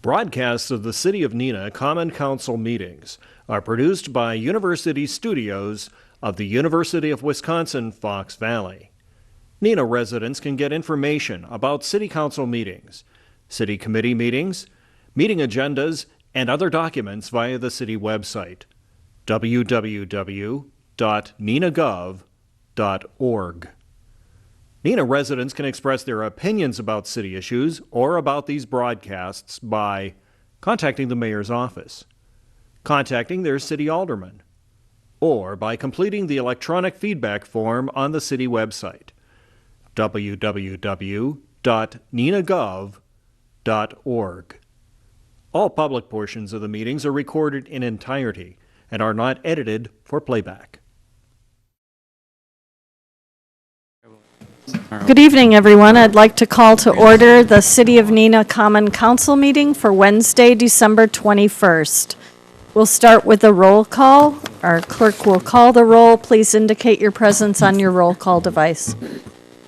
Broadcasts of the City of Neenah Common Council meetings are produced by University Studios of the University of Wisconsin-Fox Valley. Neenah residents can get information about City Council meetings, City Committee meetings, meeting agendas, and other documents via the City website, www.neenahgov.org. Neenah residents can express their opinions about city issues or about these broadcasts by contacting the mayor's office, contacting their city alderman, or by completing the electronic feedback form on the city website, www.neenahgov.org. All public portions of the meetings are recorded in entirety and are not edited for playback. Good evening, everyone. I'd like to call to order the City of Neenah Common Council meeting for Wednesday, December 21st. We'll start with a roll call. Our clerk will call the roll. Please indicate your presence on your roll call device.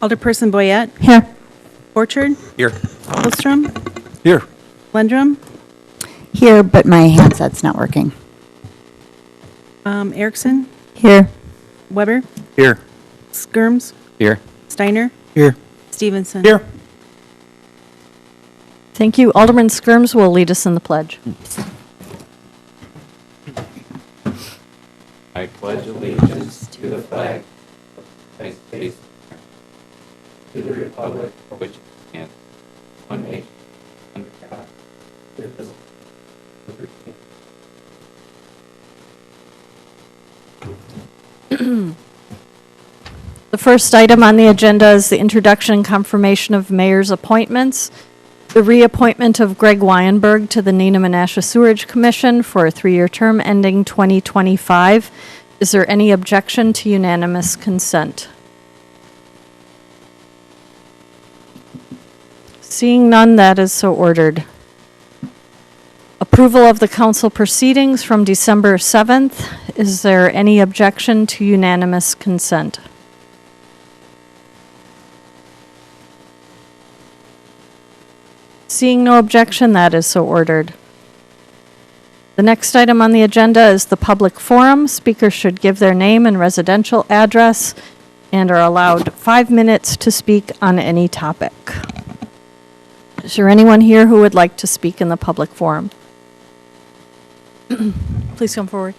Alderperson Boyette. Here. Orchard. Here. Holstrom. Here. Lendrum. Here, but my handset's not working. Erickson. Here. Weber. Here. Skirms. Here. Steiner. Here. Stevenson. Here. Thank you. Alderman Skirms will lead us in the pledge. I pledge allegiance to the flag of the United States, to the republic for which it stands, one nation, under God, indivisible, with liberty. The first item on the agenda is the introduction and confirmation of mayor's appointments. The reappointment of Greg Weinberg to the Neenah-Menasha Sewerage Commission for a 3-year term ending 2025. Is there any objection to unanimous consent? Seeing none, that is so ordered. Approval of the council proceedings from December 7th. Is there any objection to unanimous consent? Seeing no objection, that is so ordered. The next item on the agenda is the public forum. Speakers should give their name and residential address and are allowed 5 minutes to speak on any topic. Is there anyone here who would like to speak in the public forum? Please come forward.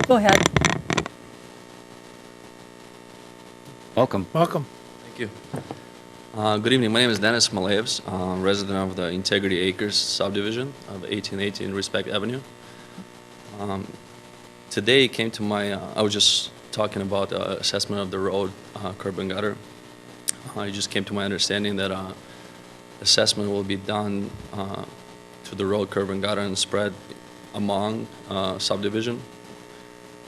Go ahead. Welcome. Welcome. Thank you. Good evening. My name is Dennis Malaevs, resident of the Integrity Acres subdivision of 1818 Respect Avenue. Today came to my, I was just talking about the assessment of the road, curb and gutter. It just came to my understanding that assessment will be done to the road, curb and gutter and spread among subdivision,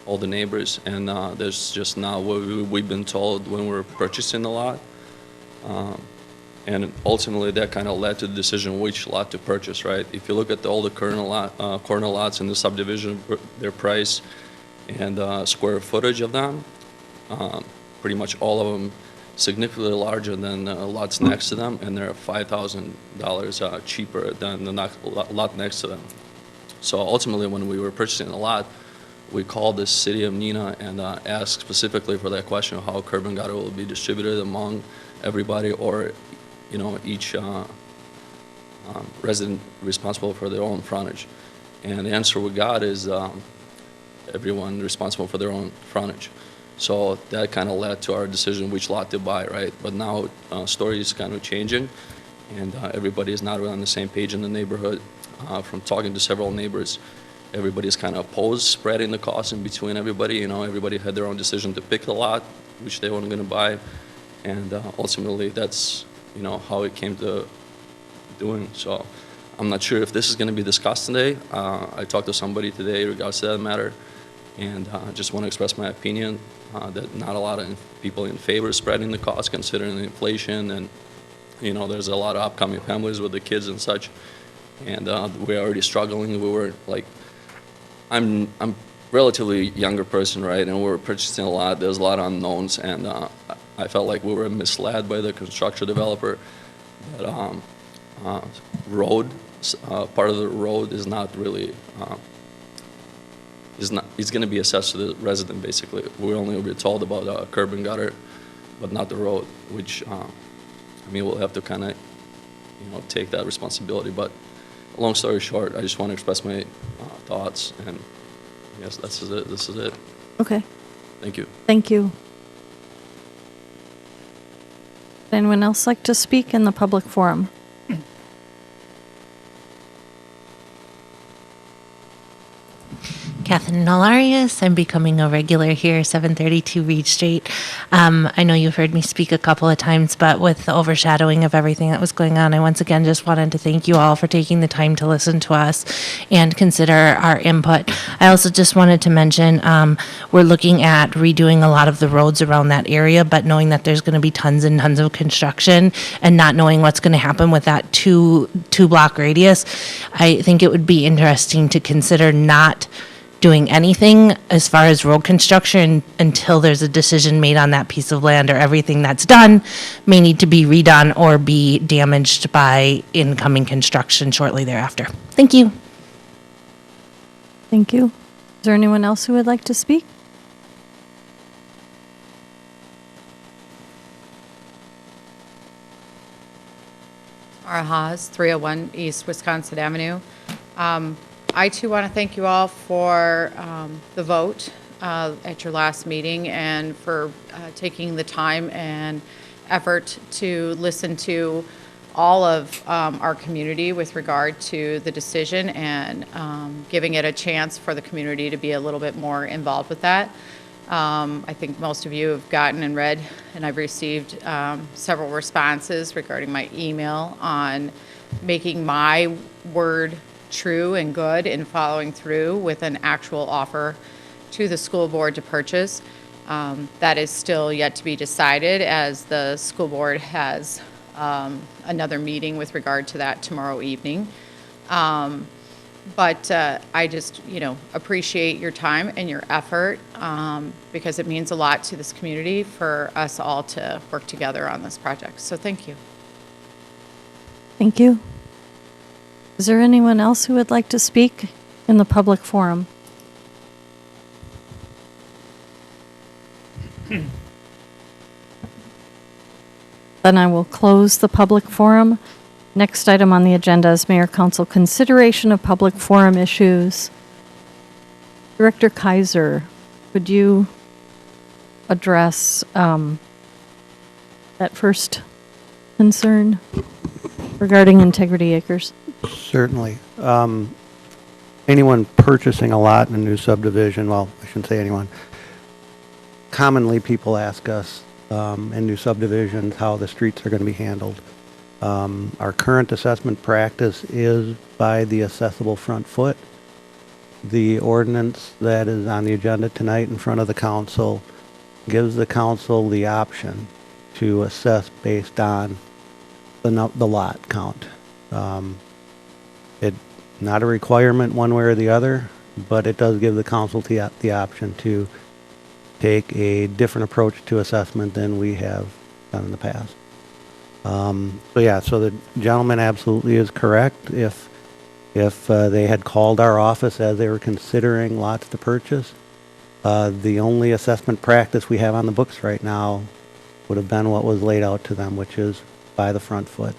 all the neighbors, and there's just not what we've been told when we're purchasing the lot. And ultimately that kind of led to the decision which lot to purchase, right? If you look at all the current corner lots in the subdivision, their price and square footage of them, pretty much all of them significantly larger than lots next to them, and they're $5,000 cheaper than the lot next to them. So ultimately when we were purchasing the lot, we called the city of Neenah and asked specifically for that question of how curb and gutter will be distributed among everybody, or each resident responsible for their own frontage. And the answer we got is everyone responsible for their own frontage. So that kind of led to our decision which lot to buy, right? But now story is kind of changing, and everybody is not on the same page in the neighborhood. From talking to several neighbors, everybody's kind of opposed spreading the cost in between everybody. Everybody had their own decision to pick the lot, which they weren't going to buy. And ultimately, that's, how it came to doing. So I'm not sure if this is going to be discussed today. I talked to somebody today in regards to that matter, and I just want to express my opinion that not a lot of people in favor of spreading the cost considering the inflation, and, there's a lot of upcoming families with the kids and such. And we're already struggling. We were like, I'm relatively younger person, right? And we were purchasing a lot. There's a lot of unknowns, and I felt like we were misled by the construction developer that part of the road is not really, is going to be assessed to the resident, basically. We only will be told about curb and gutter, but not the road, which, we'll have to kind of, take that responsibility. But long story short, I just want to express my thoughts, and I guess this is it. Okay, Thank you. thank you. Would anyone else like to speak in the public forum? Catherine Nolarius. I'm becoming a regular here, 732 Reed Street. I know you've heard me speak a couple of times, but with the overshadowing of everything that was going on, I once again just wanted to thank you all for taking the time to listen to us and consider our input. I also just wanted to mention we're looking at redoing a lot of the roads around that area, but knowing that there's going to be tons and tons of construction and not knowing what's going to happen with that two block radius, I think it would be interesting to consider not doing anything as far as road construction until there's a decision made on that piece of land, or everything that's done may need to be redone or be damaged by incoming construction shortly thereafter. Thank you. Thank you. Is there anyone else who would like to speak? Mara Haas, 301 East Wisconsin Avenue. I too want to thank you all for the vote at your last meeting, and for taking the time and effort to listen to all of our community with regard to the decision, and giving it a chance for the community to be a little bit more involved with that. I think most of you have gotten and read, and I've received several responses regarding my email on making my word true and good in following through with an actual offer to the school board to purchase. That is still yet to be decided, as the school board has another meeting with regard to that tomorrow evening. But I just, appreciate your time and your effort, because it means a lot to this community for us all to work together on this project. So thank you. Thank you. Is there anyone else who would like to speak in the public forum? Then I will close the public forum. Next item on the agenda is Mayor Council consideration of public forum issues. Director Kaiser, would you address that first concern regarding Integrity Acres? Certainly. Anyone purchasing a lot in a new subdivision, well, I shouldn't say anyone. Commonly, people ask us in new subdivisions how the streets are going to be handled. Our current assessment practice is by the assessable front foot. The ordinance that is on the agenda tonight in front of the council gives the council the option to assess based on the lot count. It's not a requirement one way or the other, but it does give the council the option to take a different approach to assessment than we have done in the past. So the gentleman absolutely is correct. If they had called our office as they were considering lots to purchase, the only assessment practice we have on the books right now would have been what was laid out to them, which is by the front foot.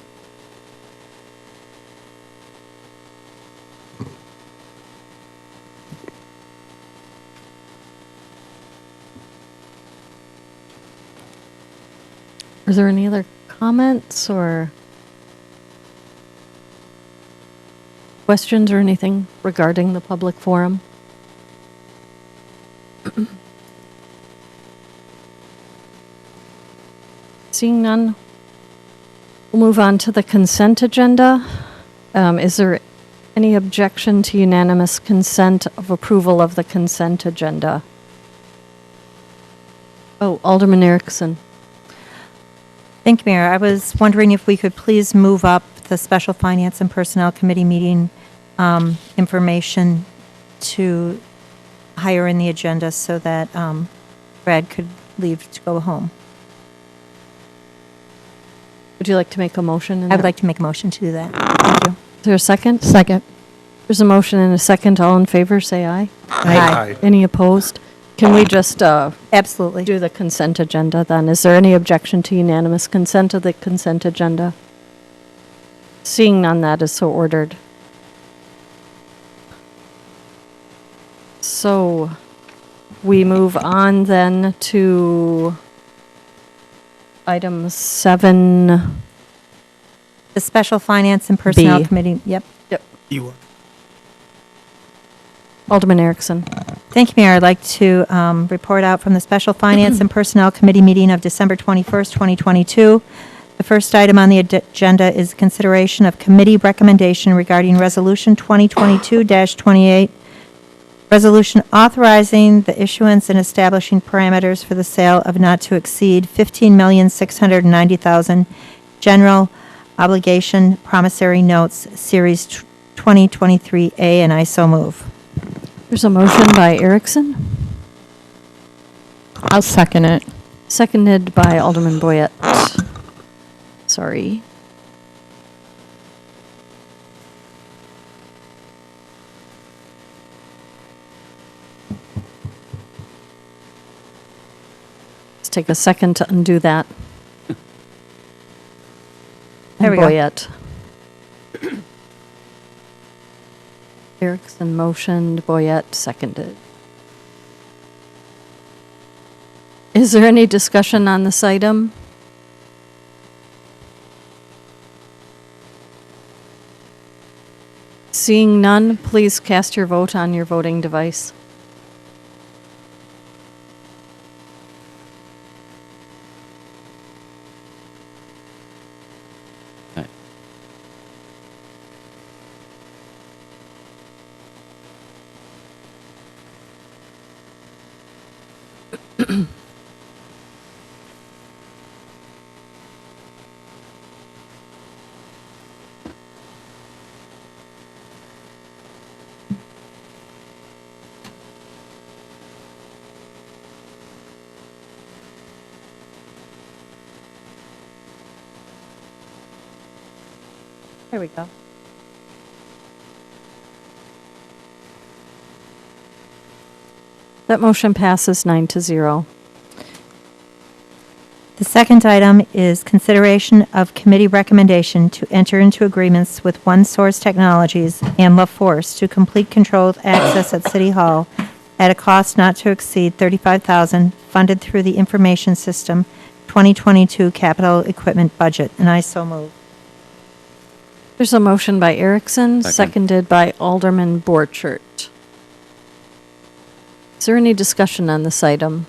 Is there any other comments or questions or anything regarding the public forum? Seeing none, we'll move on to the consent agenda. Is there any objection to unanimous consent of approval of the consent agenda? Oh, Alderman Erickson. Thank you, Mayor. I was wondering if we could please move up the Special Finance and Personnel Committee meeting information to higher in the agenda so that Brad could leave to go home. Would you like to make a motion? I would like to make a motion to do that. Thank you. Is there a second? Second. There's a motion and a second. All in favor, say aye. Aye. Any opposed? Can we just Absolutely. do the consent agenda then? Is there any objection to unanimous consent of the consent agenda? Seeing none, that is so ordered. So we move on then to item 7. The Special Finance and Personnel B. Committee, yep. Alderman Erickson. Thank you, Mayor. I'd like to report out from the Special Finance and Personnel Committee meeting of December 21st, 2022. The first item on the agenda is consideration of committee recommendation regarding Resolution 2022-28, resolution authorizing the issuance and establishing parameters for the sale of not to exceed $15,690,000 general obligation promissory notes, Series 2023A, and I so move. There's a motion by Erickson, I'll second it. seconded by Alderman Boyette. Sorry. Let's take a second to undo that. There we go. Boyette. Erickson motioned, Boyette seconded. Is there any discussion on this item? Seeing none, please cast your vote on your voting device. There we go. That motion passes 9-0. The second item is consideration of committee recommendation to enter into agreements with One Source Technologies and La Force to complete controlled access at City Hall at a cost not to exceed $35,000, funded through the Information System 2022 Capital Equipment Budget, and I so move. There's a motion by Erickson, Second. seconded by Alderman Borchert. Is there any discussion on this item?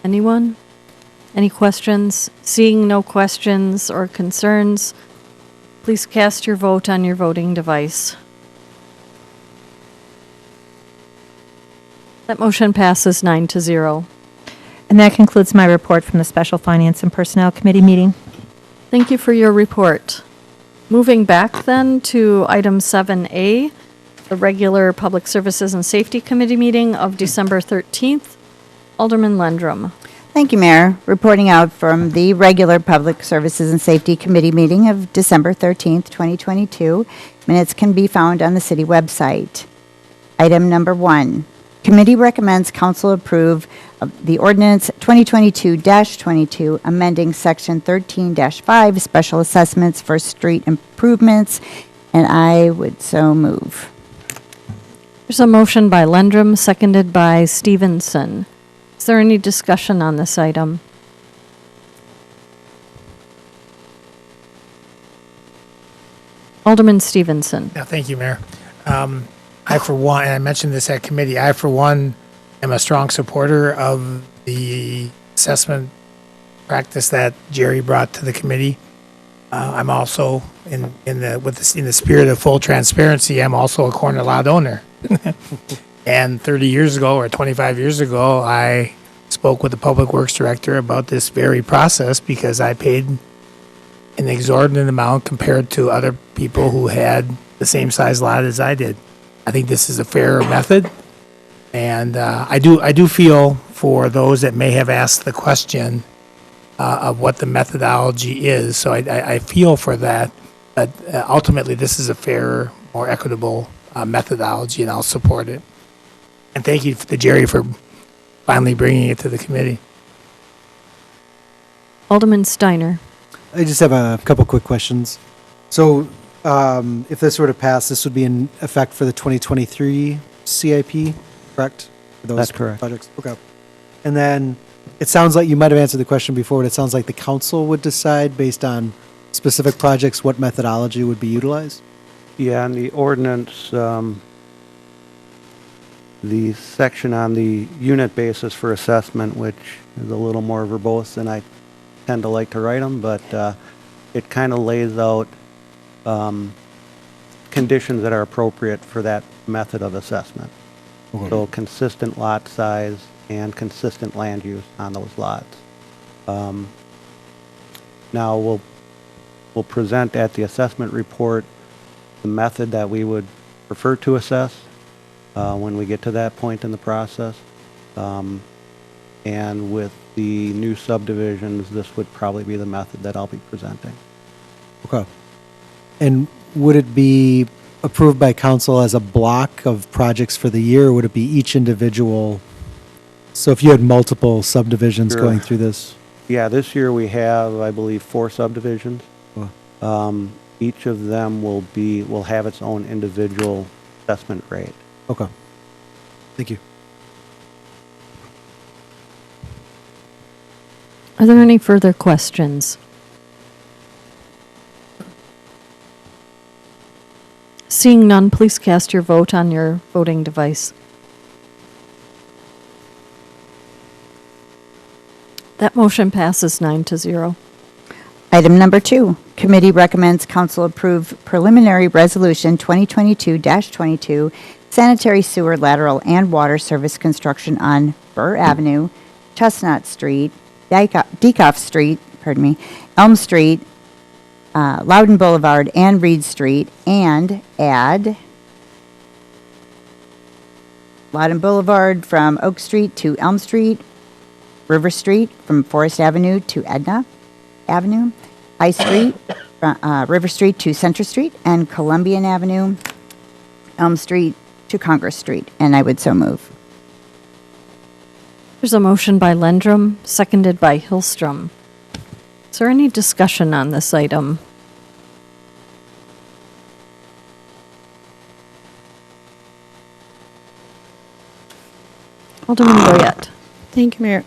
Anyone? Any questions? Seeing no questions or concerns, please cast your vote on your voting device. That motion passes 9-0. And that concludes my report from the Special Finance and Personnel Committee meeting. Thank you for your report. Moving back then to item 7A, the regular Public Services and Safety Committee meeting of December 13th. Alderman Lendrum. Thank you, Mayor. Reporting out from the regular Public Services and Safety Committee meeting of December 13th, 2022. Minutes can be found on the city website. Item number 1. Committee recommends council approve of the ordinance 2022-22, amending section 13-5, special assessments for street improvements, and I would so move. There's a motion by Lendrum, seconded by Stevenson. Is there any discussion on this item? Alderman Stevenson. Yeah, thank you, Mayor. I, for one, and I mentioned this at committee, I, for one, am a strong supporter of the assessment practice that Jerry brought to the committee. I'm also, in the spirit of full transparency, I'm also a corner lot owner. And 30 years ago, or 25 years ago, I spoke with the Public Works Director about this very process because I paid an exorbitant amount compared to other people who had the same size lot as I did. I think this is a fair method. And I do feel for those that may have asked the question of what the methodology is, so I feel for that, but ultimately this is a fair, more equitable methodology, and I'll support it. And thank you to Jerry for finally bringing it to the committee. Alderman Steiner. I just have a couple quick questions. So, if this were to pass, this would be in effect for the 2023 CIP, correct? For those That's correct. projects. Okay. And then it sounds like you might have answered the question before, but it sounds like the council would decide based on specific projects what methodology would be utilized. Yeah, and the ordinance, the section on the unit basis for assessment, which is a little more verbose than I tend to like to write them, but it kind of lays out conditions that are appropriate for that method of assessment. Okay. So consistent lot size and consistent land use on those lots. Now, we'll present at the assessment report the method that we would prefer to assess when we get to that point in the process. And with the new subdivisions, this would probably be the method that I'll be presenting. Okay. And would it be approved by council as a block of projects for the year, or would it be each individual? So if you had multiple subdivisions Sure. going through this? Yeah, this year we have, I believe, 4 subdivisions. Wow. Each of them will have its own individual assessment rate. Okay. Thank you. Are there any further questions? Seeing none, please cast your vote on your voting device. That motion passes 9-0. Item number 2, committee recommends council approve preliminary resolution 2022-22 sanitary sewer lateral and water service construction on Burr Avenue, Chestnut Street, Dekoff Street, Elm Street, Loudon Boulevard, and Reed Street, and add Loudon Boulevard from Oak Street to Elm Street, River Street from Forest Avenue to Edna Avenue, High Street, River Street to Center Street, and Columbian Avenue, Elm Street to Congress Street. And I would so move. There's a motion by Lendrum, seconded by Hillstrom. Is there any discussion on this item? Alderman Boyette. Thank you, Mayor.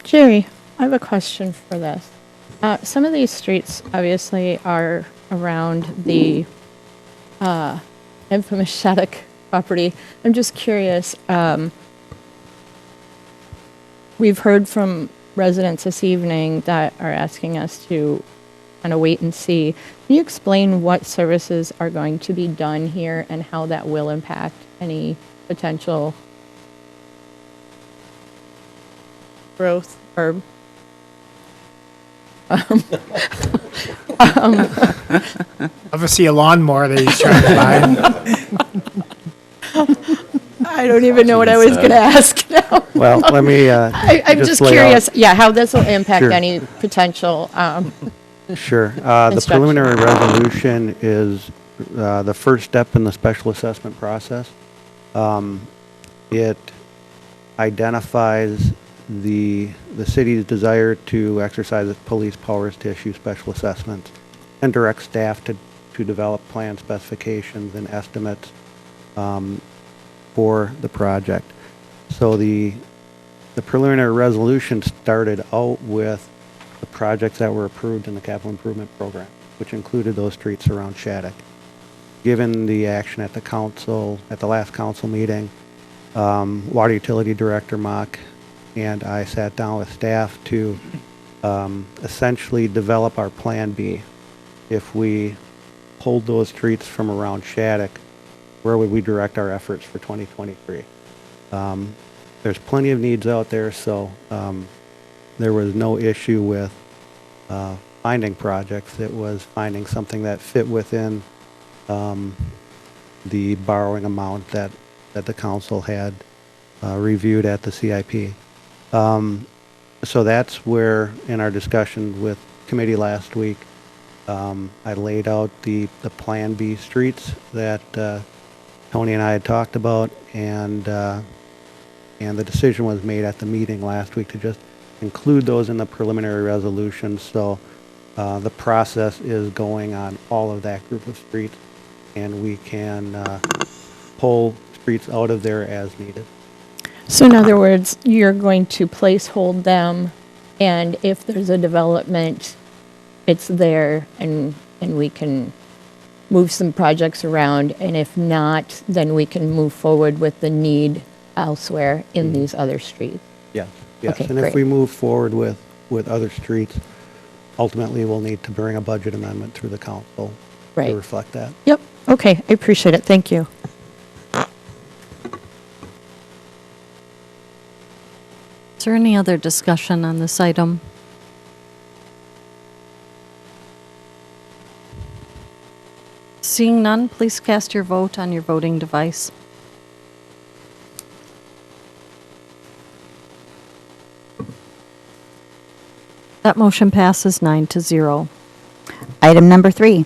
Jerry, I have a question for this. Some of these streets obviously are around the infamous Shattuck property. I'm just curious. We've heard from residents this evening that are asking us to kind of wait and see. Can you explain what services are going to be done here and how that will impact any potential growth or Obviously, a lawnmower that he's trying to buy. I don't even know what I was going to ask now. Well, let me I'm just lay out- curious, how this will impact Sure. any potential. Sure. The Construction. preliminary resolution is the first step in the special assessment process. It identifies the city's desire to exercise its police powers to issue special assessments and direct staff to develop plan specifications and estimates for the project. So the preliminary resolution started out with the projects that were approved in the capital improvement program, which included those streets around Shattuck. Given the action at the last council meeting, Water Utility Director Mock and I sat down with staff to essentially develop our Plan B. If we pulled those streets from around Shattuck, where would we direct our efforts for 2023? There's plenty of needs out there, so there was no issue with finding projects. It was finding something that fit within the borrowing amount that the council had reviewed at the CIP. So that's where, in our discussion with committee last week, I laid out the Plan B streets that Tony and I had talked about, and the decision was made at the meeting last week to just include those in the preliminary resolution. So the process is going on all of that group of streets, and we can pull streets out of there as needed. So in other words, you're going to placehold them, and if there's a development, it's there, and we can move some projects around, and if not, then we can move forward with the need elsewhere in these other streets. Yes, yes. Okay, And if great. we move forward with other streets, ultimately we'll need to bring a budget amendment through the council Right. to reflect that. Yep, okay, I appreciate it, thank you. Is there any other discussion on this item? Seeing none, please cast your vote on your voting device. That motion passes 9-0. Item number 3,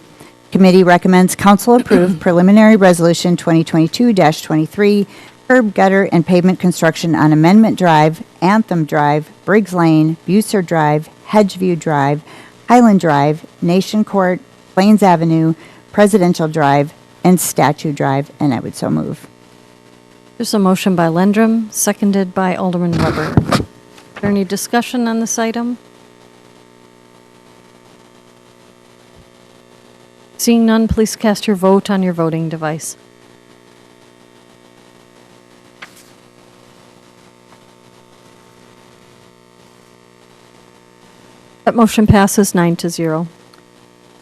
committee recommends council approve preliminary resolution 2022-23, curb, gutter, and pavement construction on Amendment Drive, Anthem Drive, Briggs Lane, Bucer Drive, Hedgeview Drive, Highland Drive, Nation Court, Plains Avenue, Presidential Drive, and Statue Drive, and I would so move. There's a motion by Lendrum, seconded by Alderman Weber. Is there any discussion on this item? Seeing none, please cast your vote on your voting device. That motion passes 9-0.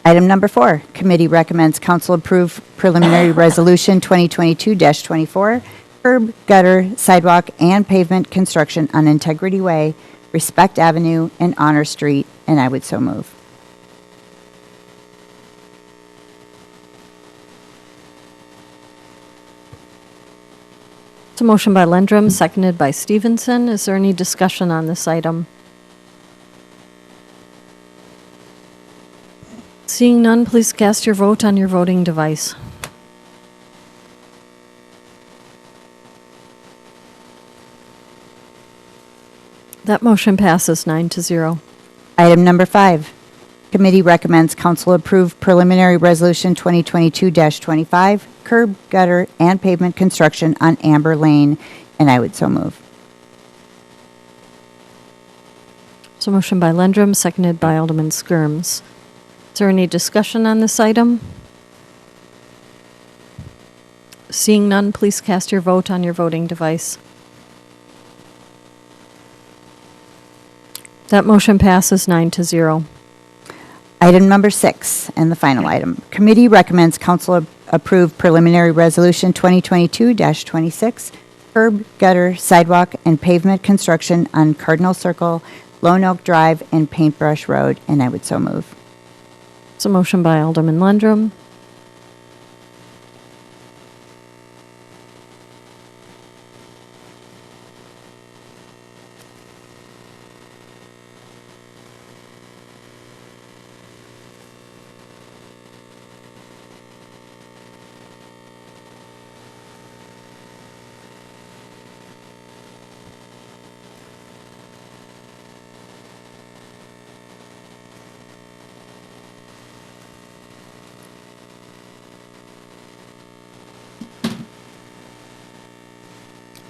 Item number 4, committee recommends council approve preliminary resolution 2022-24, curb, gutter, sidewalk, and pavement construction on Integrity Way, Respect Avenue, and Honor Street, and I would so move. It's a motion by Lendrum, seconded by Stevenson. Is there any discussion on this item? Seeing none, please cast your vote on your voting device. That motion passes 9-0. Item number 5, committee recommends council approve preliminary resolution 2022-25, curb, gutter, and pavement construction on Amber Lane, and I would so move. It's a motion by Lendrum, seconded by Alderman Skirms. Is there any discussion on this item? Seeing none, please cast your vote on your voting device. That motion passes 9-0. Item number 6, and the final item. Committee recommends council approve preliminary resolution 2022-26, curb, gutter, sidewalk, and pavement construction on Cardinal Circle, Lone Oak Drive, and Paintbrush Road, and I would so move. It's a motion by Alderman Lendrum.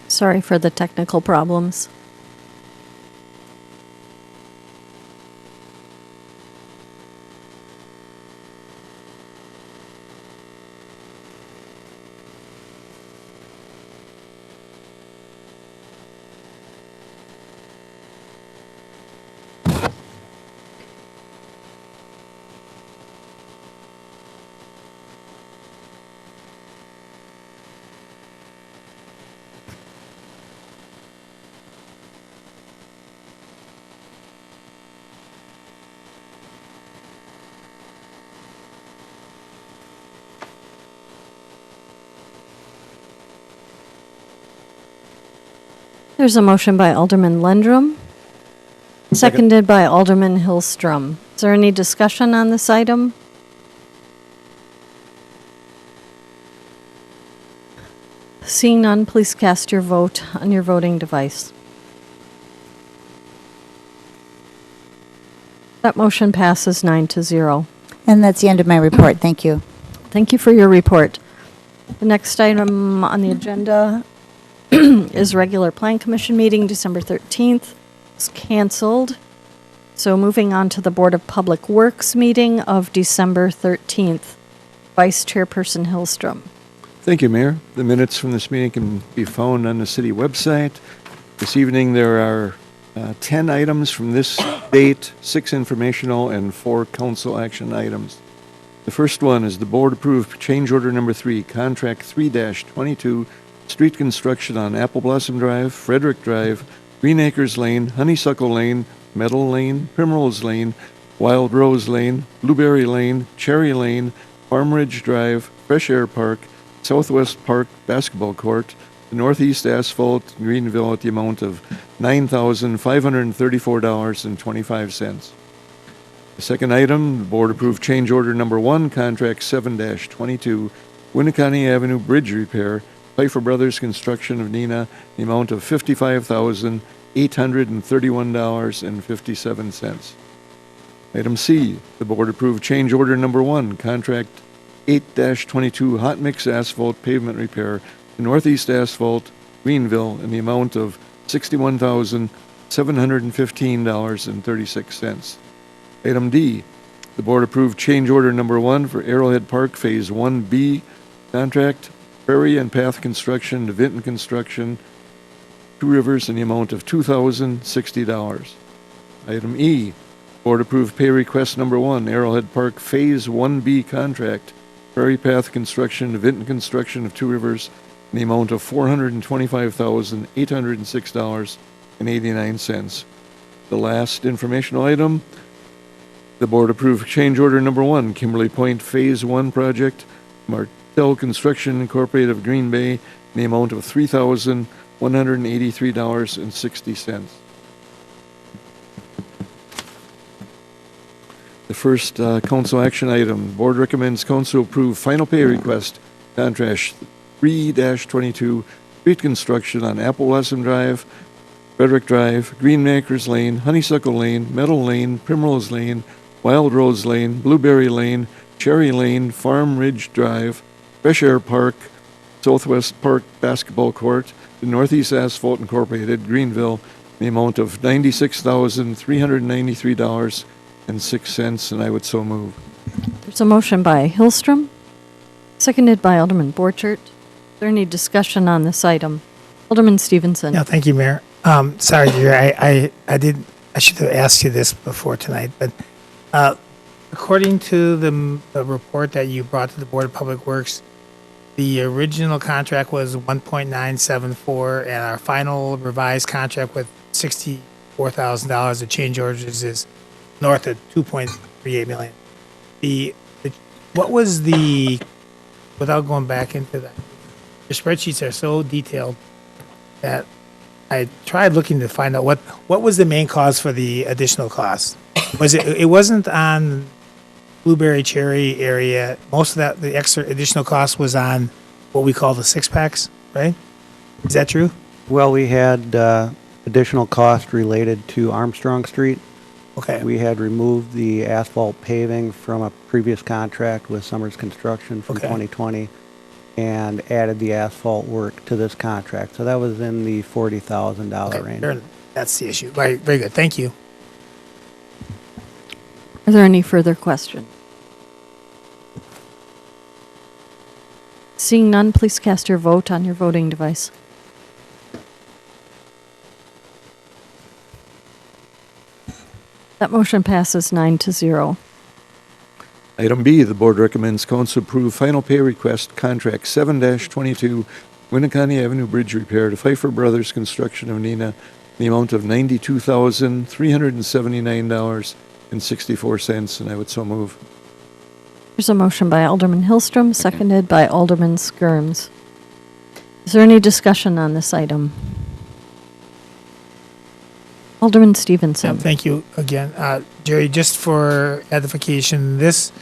Sorry for the technical problems. There's a motion by Alderman Lendrum, seconded by Alderman Hillstrom. Is there any discussion on this item? Seeing none, please cast your vote on your voting device. That motion passes 9-0. And that's the end of my report. Thank you. Thank you for your report. The next item on the agenda is regular Plan Commission meeting, December 13th. It's canceled. So moving on to the Board of Public Works meeting of December 13th. Vice Chairperson Hillstrom. Thank you, Mayor. The minutes from this meeting can be found on the city website. This evening, there are 10 items from this date, 6 informational and 4 council action items. The first one is the board approved change order number 3, contract 3-22, street construction on Apple Blossom Drive, Frederick Drive, Green Acres Lane, Honeysuckle Lane, Meadow Lane, Primrose Lane, Wild Rose Lane, Blueberry Lane, Cherry Lane, Farm Ridge Drive, Fresh Air Park, Southwest Park Basketball Court, the Northeast Asphalt, Greenville, at the amount of $9,534.25. The second item, the board approved change order number 1, contract 7-22, Winneconne Avenue Bridge Repair, Pfeiffer Brothers Construction of Neenah, the amount of $55,831.57. Item C, the board approved change order number 1, contract 8-22 Hot Mix Asphalt Pavement Repair to Northeast Asphalt, Greenville, in the amount of $61,715.36. Item D, the board approved change order number 1 for Arrowhead Park Phase 1B contract, Prairie and Path Construction to Vinton Construction, Two Rivers, in the amount of $2,060. Item E, board approved pay request number 1, Arrowhead Park Phase 1B contract, Prairie Path Construction to Vinton Construction of Two Rivers, in the amount of $425,806.89. The last informational item, the board approved change order number 1, Kimberly Point Phase 1 project, Martell Construction Incorporated of Green Bay, in the amount of $3,183.60. The first council action item, board recommends council approve final pay request, contract 3-22, street construction on Apple Blossom Drive, Frederick Drive, Green Acres Lane, Honeysuckle Lane, Meadow Lane, Primrose Lane, Wild Rose Lane, Blueberry Lane, Cherry Lane, Farm Ridge Drive, Fresh Air Park, Southwest Park Basketball Court, the Northeast Asphalt Incorporated, Greenville, the amount of $96,393.06, and I would so move. There's a motion by Hillstrom, seconded by Alderman Borchert. Is there any discussion on this item? Alderman Stevenson. No, thank you, Mayor. Sorry, dear, I should have asked you this before tonight, but according to the report that you brought to the Board of Public Works, the original contract was 1.974, and our final revised contract with $64,000 of change orders is north of 2.38 million. What was the, without going back into that, the spreadsheets are so detailed that I tried looking to find out what was the main cause for the additional cost. Was it wasn't on Blueberry Cherry area. Most of that, the extra additional cost was on what we call the 6-packs, right? Is that true? Well, we had additional cost related to Armstrong Street. Okay. We had removed the asphalt paving from a previous contract with Summers Construction from 2020 and added the asphalt work to this contract. So that was in the $40,000 range. That's the issue. Right. Very good. Thank you. Are there any further questions? Seeing none, please cast your vote on your voting device. That motion passes 9-0. Item B, the board recommends council approve final pay request contract 7-22 Winneconne Avenue Bridge Repair to Pfeiffer Brothers Construction of Neenah, in the amount of $92,379.64, and I would so move. There's a motion by Alderman Hillstrom, seconded by Alderman Skirms. Is there any discussion on this item? Alderman Stevenson. Thank you again. Jerry, just for edification, this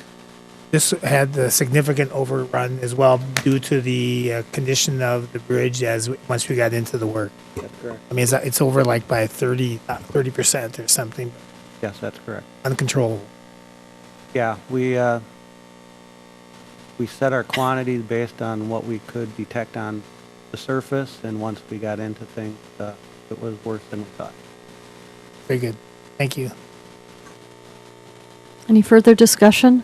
had a significant overrun as well due to the condition of the bridge once we got into the work. That's correct. I mean, it's over like by 30% or something, Yes, that's correct. uncontrollable. Yeah, we set our quantities based on what we could detect on the surface, and once we got into things, it was worse than we thought. Very good. Thank you. Any further discussion?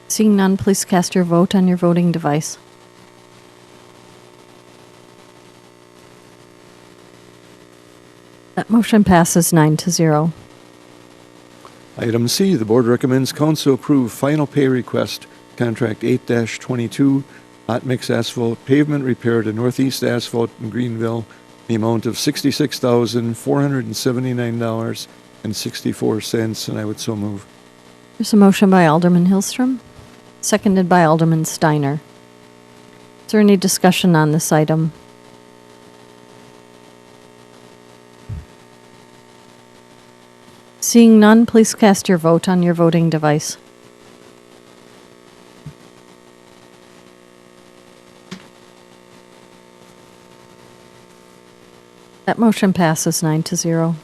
Seeing none, please cast your vote on your voting device. That motion passes 9-0. Item C, the board recommends council approve final pay request, contract 8-22, hot mix asphalt pavement repair to Northeast Asphalt in Greenville, the amount of $66,479.64, and I would so move. There's a motion by Alderman Hillstrom, seconded by Alderman Steiner. Is there any discussion on this item? Seeing none, please cast your vote on your voting device. That motion passes 9-0.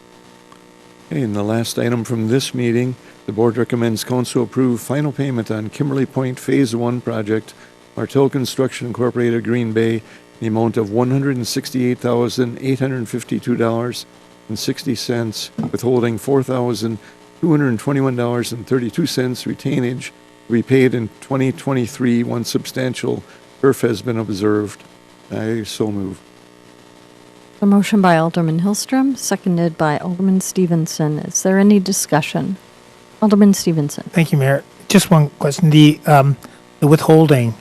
Okay, and the last item from this meeting, the board recommends council approve final payment on Kimberly Point Phase 1 project, Martell Construction Incorporated, Green Bay, the amount of $168,852.60, withholding $4,221.32 retainage to be paid in 2023 once substantial turf has been observed. I so move. A motion by Alderman Hillstrom, seconded by Alderman Stevenson. Is there any discussion? Alderman Stevenson. Thank you, Mayor. Just one question. The withholding.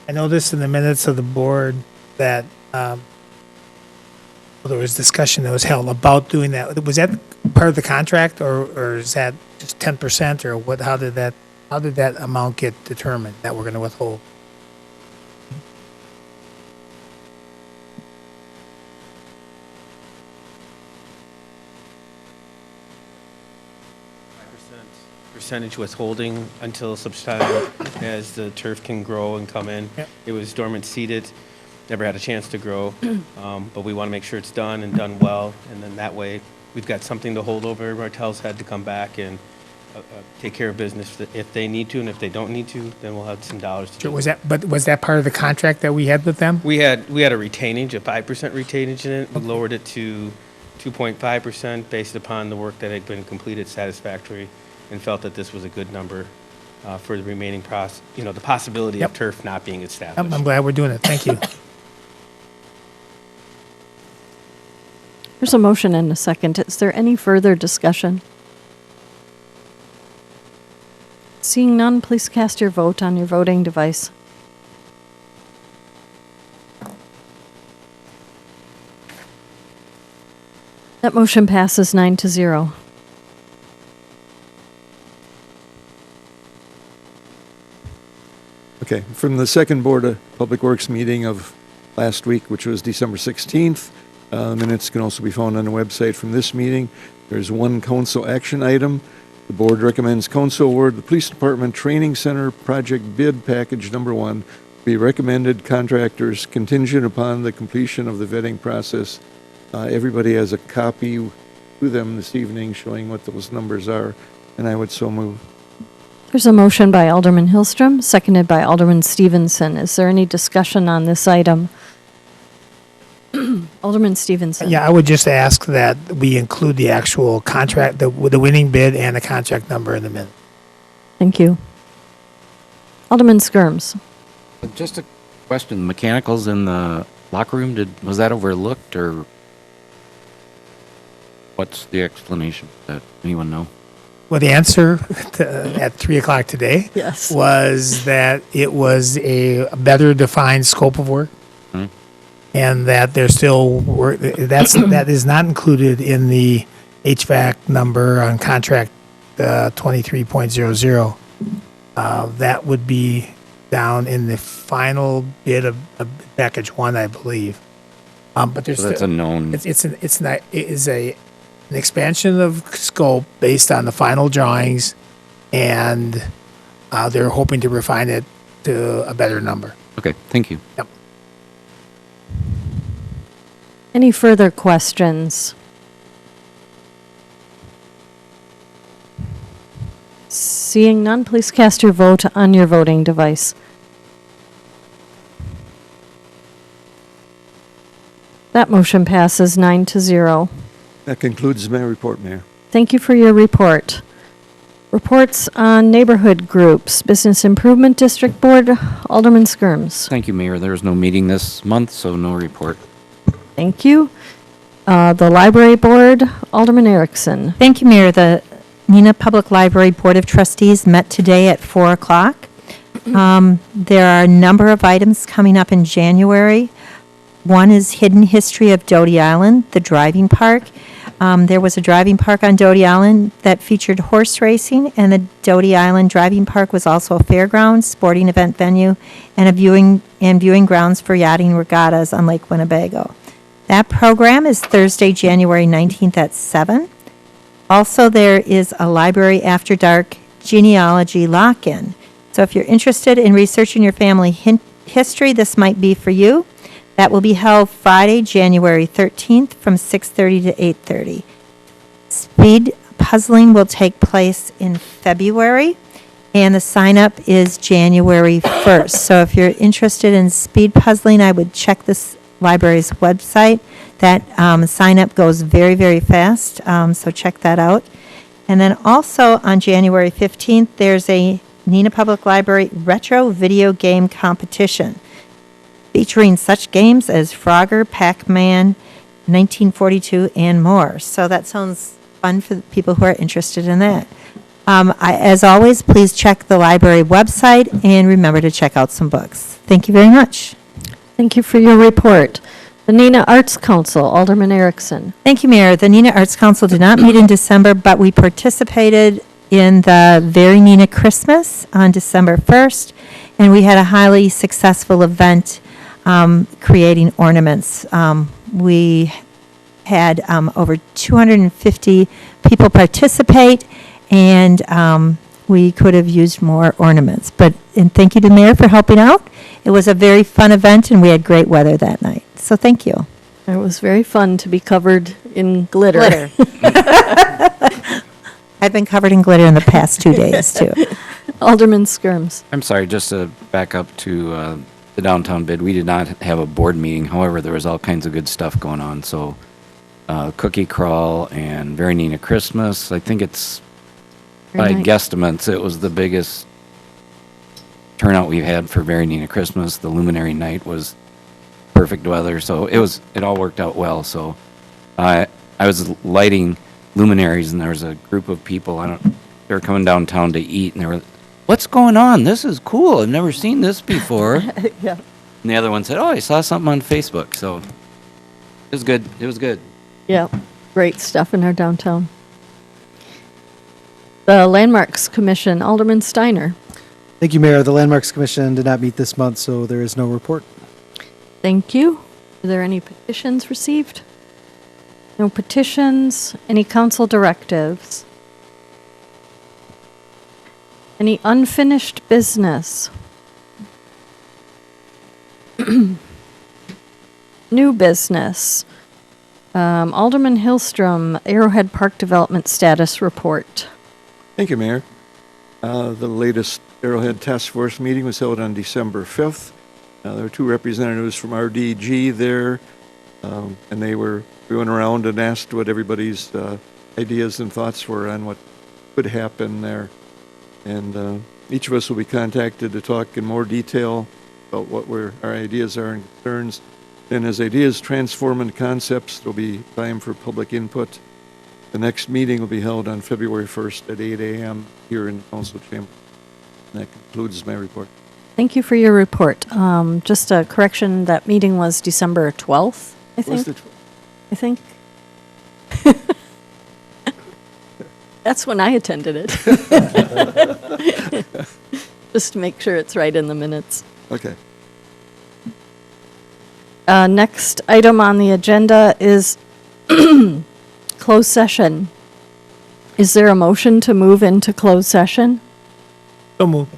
I noticed in the minutes of the board that there was discussion that was held about doing that. Was that part of the contract, or is that just 10%, or what? How did that amount get determined that we're going to withhold? Percentage withholding until such time as the turf can grow and come in. Yep. It was dormant seeded, never had a chance to grow, but we want to make sure it's done and done well, and then that way we've got something to hold over Martell's head to come back and take care of business if they need to, and if they don't need to, then we'll have some dollars to Sure, do. was that part of the contract that we had with them? We had a retainage, a 5% retainage in it. We lowered it to 2.5% based upon the work that had been completed satisfactory, and felt that this was a good number for the remaining the possibility Yep. of turf not being established. I'm glad we're doing it. Thank you. There's a motion and a second. Is there any further discussion? Seeing none, please cast your vote on your voting device. That motion passes 9-0. Okay, from the second Board of Public Works meeting of last week, which was December 16th, minutes can also be found on the website from this meeting. There's one council action item. The board recommends council award the Police Department Training Center Project Bid Package Number 1 be recommended contractors contingent upon the completion of the vetting process. Everybody has a copy to them this evening showing what those numbers are, and I would so move. There's a motion by Alderman Hillstrom, seconded by Alderman Stevenson. Is there any discussion on this item? Alderman Stevenson. Yeah, I would just ask that we include the actual contract, the winning bid and the contract number in the minute. Thank you. Alderman Skirms. Just a question, mechanicals in the locker room, was that overlooked, or what's the explanation? Does anyone know? Well, the answer at 3 o'clock today Yes. was that it was a better defined scope of work, and that there's still work that is not included in the HVAC number on contract 23.00. That would be down in the final bid of package 1, I believe. But there's So that's still- a known. it is an expansion of scope based on the final drawings, and they're hoping to refine it to a better number. Okay, thank you. Yep. Any further questions? Seeing none, please cast your vote on your voting device. That motion passes 9-0. That concludes my report, Mayor. Thank you for your report. Reports on neighborhood groups, Business Improvement District Board, Alderman Skirms. Thank you, Mayor. There was no meeting this month, so no report. Thank you. The Library Board, Alderman Erickson. Thank you, Mayor. The Neenah Public Library Board of Trustees met today at 4 o'clock. There are a number of items coming up in January. One is Hidden History of Doty Island, the driving park. There was a driving park on Doty Island that featured horse racing, and the Doty Island Driving Park was also a fairground, sporting event venue, and a viewing grounds for yachting regattas on Lake Winnebago. That program is Thursday, January 19th at 7. Also, there is a Library After Dark genealogy lock-in. So if you're interested in researching your family history, this might be for you. That will be held Friday, January 13th from 6:30 to 8:30. Speed puzzling will take place in February, and the sign-up is January 1st. So if you're interested in speed puzzling, I would check this library's website. That sign-up goes very, very fast, so check that out. And then also on January 15th, there's a Neenah Public Library Retro Video Game Competition, featuring such games as Frogger, Pac-Man, 1942, and more. So that sounds fun for the people who are interested in that. As always, please check the library website and remember to check out some books. Thank you very much. Thank you for your report. The Neenah Arts Council, Alderman Erickson. Thank you, Mayor. The Neenah Arts Council did not meet in December, but we participated in the Very Neenah Christmas on December 1st, and we had a highly successful event creating ornaments. We had over 250 people participate, and we could have used more ornaments. And thank you to the Mayor for helping out. It was a very fun event, and we had great weather that night. So thank you. It was very fun to be covered in glitter. I've been covered in glitter in the past 2 days, too. Alderman Skirms. I'm sorry, just to back up to the downtown bid, we did not have a board meeting. However, there was all kinds of good stuff going on. So cookie crawl and Very Neenah Christmas. I think it's, by guesstimates, it was the biggest turnout we've had for Very Neenah Christmas. The Luminary Night was perfect weather, so it all worked out well. So I was lighting luminaries, and there was a group of people. They were coming downtown to eat, and they were, "What's going on? This is cool. I've never seen this before." Yeah. And the other one said, "Oh, I saw something on Facebook." So it was good. It was good. Yeah, great stuff in our downtown. The Landmarks Commission, Alderman Steiner. Thank you, Mayor. The Landmarks Commission did not meet this month, so there is no report. Thank you. Are there any petitions received? No petitions. Any council directives? Any unfinished business? New business. Alderman Hillstrom, Arrowhead Park Development Status Report. Thank you, Mayor. The latest Arrowhead Task Force meeting was held on December 5th. There were two representatives from RDG there, and we went around and asked what everybody's ideas and thoughts were on what could happen there. And each of us will be contacted to talk in more detail about what our ideas are and concerns. And as ideas transform into concepts, there will be time for public input. The next meeting will be held on February 1st at 8 a.m. here in the council chamber. And that concludes my report. Thank you for your report. Just a correction, that meeting was December 12th, I think. Was the I think. That's when I attended it. Just to make sure it's right in the minutes. Okay. Next item on the agenda is closed session. Is there a motion to move into closed session? So moved.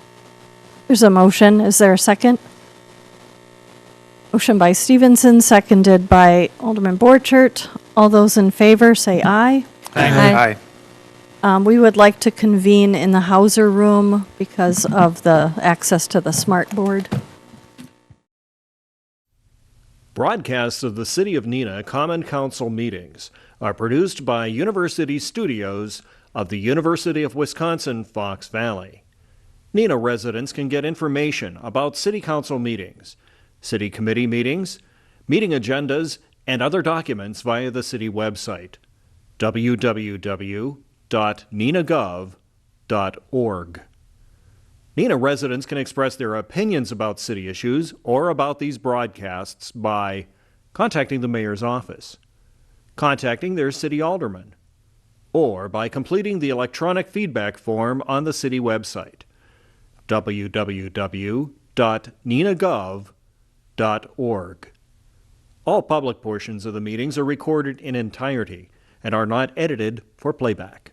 There's a motion. Is there a second? Motion by Stevenson, seconded by Alderman Borchert. All those in favor, say aye. Aye. We would like to convene in the Hauser Room because of the access to the smart board. Broadcasts of the City of Neenah Common Council meetings are produced by University Studios of the University of Wisconsin, Fox Valley. Neenah residents can get information about City Council meetings, City Committee meetings, meeting agendas, and other documents via the City website, www.neenahgov.org. Neenah residents can express their opinions about city issues or about these broadcasts by contacting the mayor's office, contacting their city alderman, or by completing the electronic feedback form on the city website, www.neenahgov.org. All public portions of the meetings are recorded in entirety and are not edited for playback.